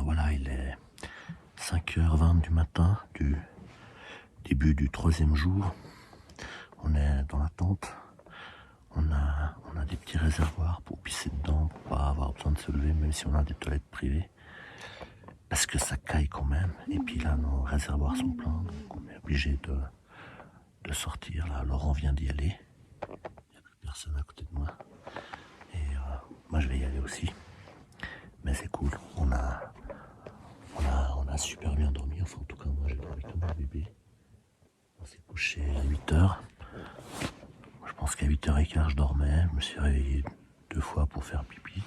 voilà, il est 5h20 du matin du début du 3e jour. On est dans la tente. On a des petits réservoirs pour pisser dedans, pour pas avoir besoin de se lever, même si on a des toilettes privées. Parce que ça caille quand même. Et puis là, nos réservoirs sont pleins, donc on est obligé de sortir. Là, Laurent vient d'y aller. Il n'y a plus personne à côté de moi. Et moi, je vais y aller aussi. Mais c'est cool. On a super bien dormi. Enfin, en tout cas, moi, j'ai dormi comme un bébé. On s'est couché à 8h. Je pense qu'à 8h15, je dormais. Je me suis réveillé 2 fois pour faire pipi.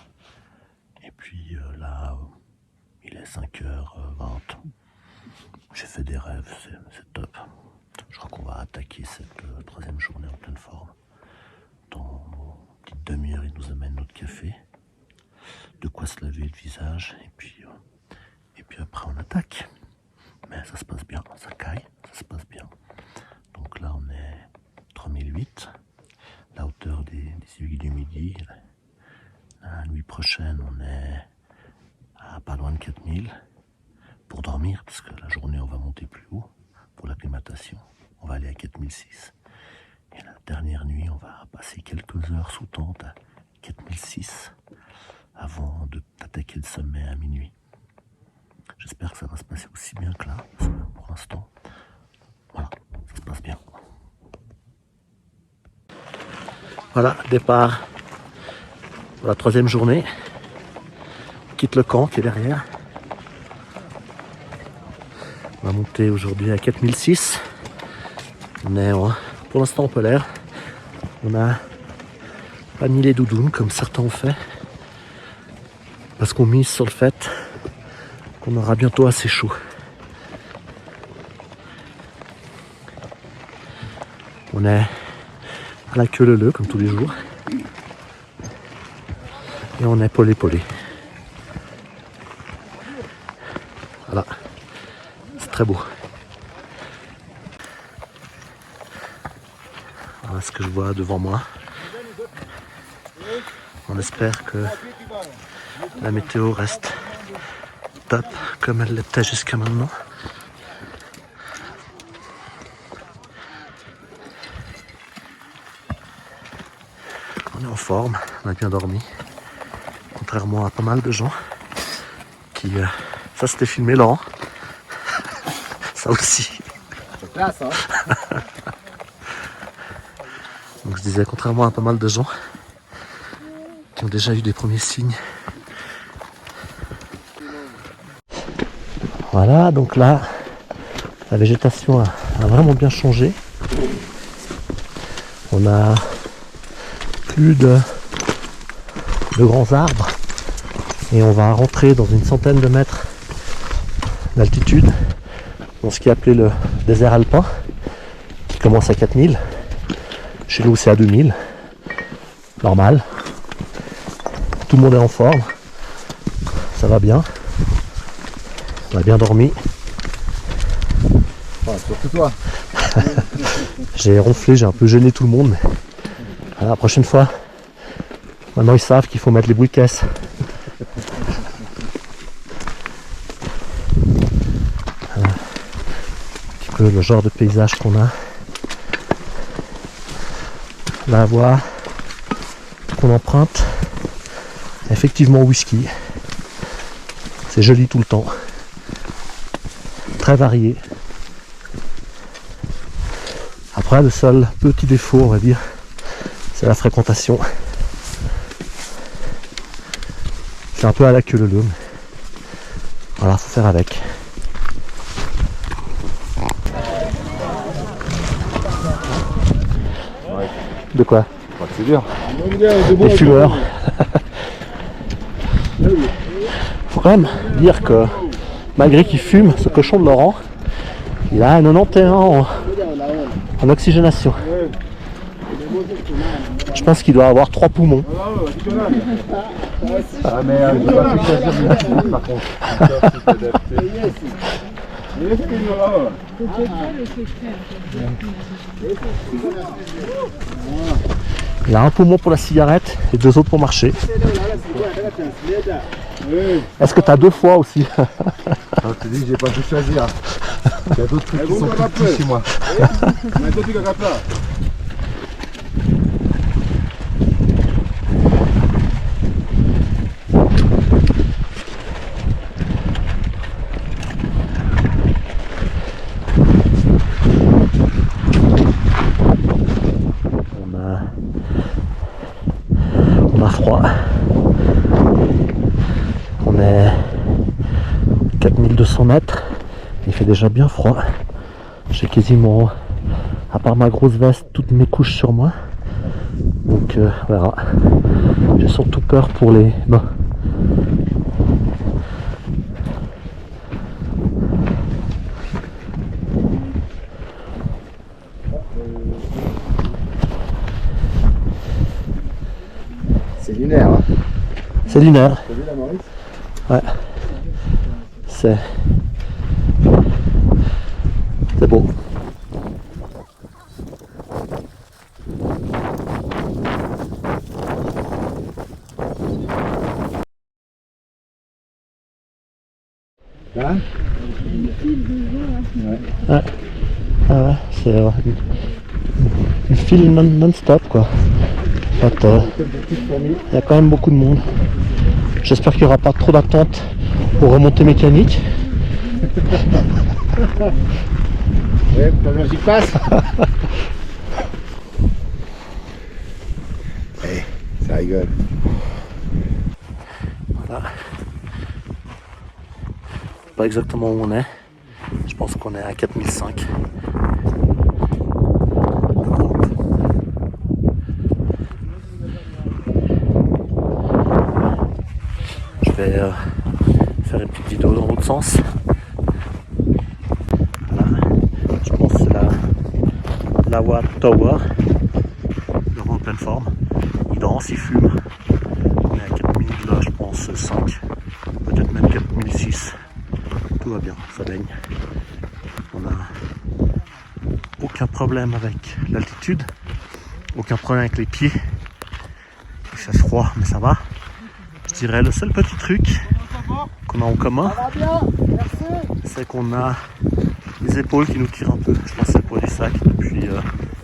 Et puis là, il est 5h20. J'ai fait des rêves, c'est top. Je crois qu'on va attaquer cette 3e journée en pleine forme. Dans une petite demi-heure, il nous amène notre café. De quoi se laver le visage. Et puis après, on attaque. Mais ça se passe bien, ça caille, ça se passe bien. Donc là, on est 3008. La hauteur des aiguilles du Midi. La nuit prochaine, on est à pas loin de 4000 pour dormir, parce que la journée, on va monter plus haut pour l'acclimatation. On va aller à 4006. Et la dernière nuit, on va passer quelques heures sous tente à 4006 avant d'attaquer le sommet à minuit. J'espère que ça va se passer aussi bien que là, parce que pour l'instant, voilà, ça se passe bien. Voilà, départ pour la 3e journée. On quitte le camp qui est derrière. On va monter aujourd'hui à 4006. On est pour l'instant en polaire. On n'a pas mis les doudounes comme certains ont fait. Parce qu'on mise sur le fait qu'on aura bientôt assez chaud. On est à la queue leu comme tous les jours. Et on est polé. Voilà. C'est très beau. Voilà ce que je vois devant moi. On espère que la météo reste top comme elle l'était jusqu'à maintenant. On est en forme, on a bien dormi. Contrairement à pas mal de gens qui... ça c'était filmé Laurent. Ça aussi. C'est classe, hein. Donc je disais, contrairement à pas mal de gens qui ont déjà eu des premiers signes. Voilà, donc là, la végétation a vraiment bien changé. On a plus de grands arbres et on va rentrer dans une centaine de mètres d'altitude dans ce qui est appelé le désert alpin, qui commence à 4000. Chez nous, c'est à 2000. Normal. Tout le monde est en forme. Ça va bien. On a bien dormi. Ouais, surtout toi. J'ai ronflé, j'ai un peu gêné tout le monde. Mais voilà, la prochaine fois, maintenant ils savent qu'il faut mettre les boules caisses. Voilà. Un petit peu le genre de paysage qu'on a. La voie qu'on emprunte, effectivement whisky. C'est joli tout le temps. Très varié. Après, le seul petit défaut, on va dire, c'est la fréquentation. C'est un peu à la queue leu, mais voilà, faut faire avec. De quoi? C'est dur. Des fumeurs. Faut quand même dire que malgré qu'il fume, ce cochon de Laurent, il a un 91 en oxygénation. Je pense qu'il doit avoir 3 poumons. Ah mais il ne pas plus choisir par contre. Il a un poumon pour la cigarette et 2 autres pour marcher. Est-ce que tu as 2 fois aussi? Je te dis, j'ai pas pu choisir. Il y a d'autres trucs qui sont plus petits chez moi. On a froid. On est 4200 mètres. Il fait déjà bien froid. J'ai quasiment, à part ma grosse veste, toutes mes couches sur moi. Donc on verra. J'ai surtout peur pour les mains. C'est lunaire. Hein. C'est lunaire. T'as vu la Maurice? Ouais. C'est beau. Là Ouais. Ah ouais, c'est une file non-stop quoi. En fait, il y a quand même beaucoup de monde. J'espère qu'il n'y aura pas trop d'attente pour remontée mécanique. Ouais, ta magique passe. Hey, ça rigole. Voilà. Pas exactement où on est. Je pense qu'on est à 4005. Je vais faire une petite vidéo dans l'autre sens. Voilà. Je pense que c'est la Lawa Tower. Le rond en pleine forme. Il danse, il fume. On est à 4000, là je pense 5. Peut-être même 4006. Tout va bien, ça baigne. On n'a aucun problème avec l'altitude. Aucun problème avec les pieds. Il fait froid, mais ça va. Je dirais le seul petit truc qu'on a en commun, c'est qu'on a les épaules qui nous tirent un peu. Je pense que c'est pour du sac depuis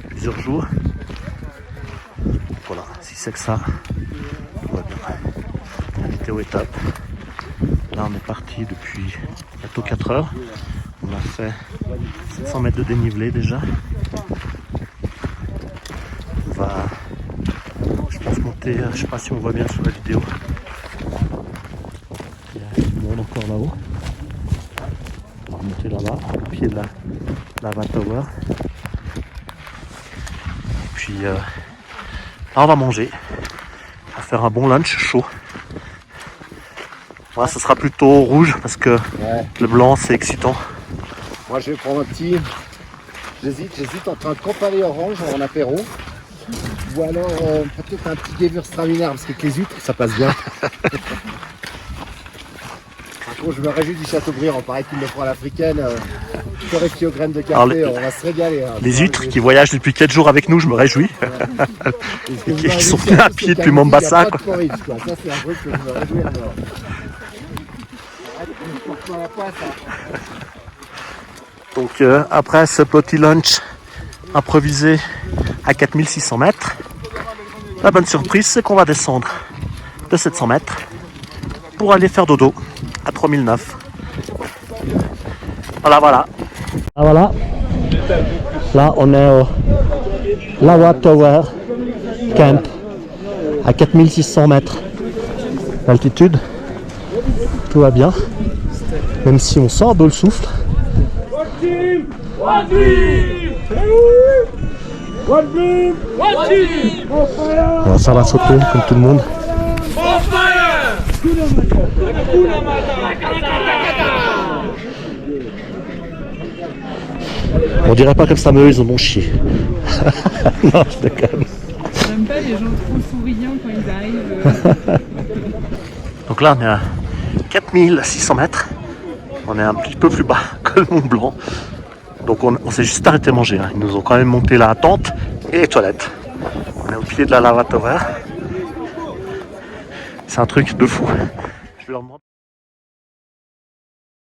plusieurs jours. Donc voilà, si c'est que ça, tout va bien. La météo est top. Là on est parti depuis bientôt 4 heures. On a fait 700 mètres de dénivelé déjà. On va, je pense, monter, je sais pas si on voit bien sur la vidéo. Il y a du monde encore là-haut. On va monter là-bas, au pied de la Lawa Tower. Et puis là on va manger. On va faire un bon lunch chaud. Voilà, ce sera plutôt rouge parce que le blanc c'est excitant. Moi je vais prendre un petit. J'hésite entre un campari orange en apéro. Ou alors peut-être un petit Gewürztraminer parce qu'avec les huîtres ça passe bien. Par contre je me réjouis du Châteaubriand, pareil qu'il le fera à l'africaine. Torréfié aux graines de café, Alors, on va se régaler. Hein. Les huîtres qui voyagent depuis 4 jours avec nous, je me réjouis. Et qui sont venus à pied depuis Mombasa. Ça c'est un truc que je me réjouis à mort. Donc après ce petit lunch improvisé à 4600 mètres, la bonne surprise c'est qu'on va descendre de 700 mètres pour aller faire dodo à 3009. Voilà. Ah voilà. Là on est au Lawa Tower Camp à 4600 mètres d'altitude. Tout va bien, même si on sort de le souffle. On va faire la photo comme tout le monde. On dirait pas comme ça, mais eux ils en ont chié. Non, je déconne. J'aime pas les gens trop souriants quand ils arrivent. Donc là on est à 4600 mètres. On est un petit peu plus bas que le Mont Blanc. Donc on s'est juste arrêté manger. Hein. Ils nous ont quand même monté la tente et les toilettes. On est au pied de la Lawa Tower. C'est un truc de fou. Je vais leur demander.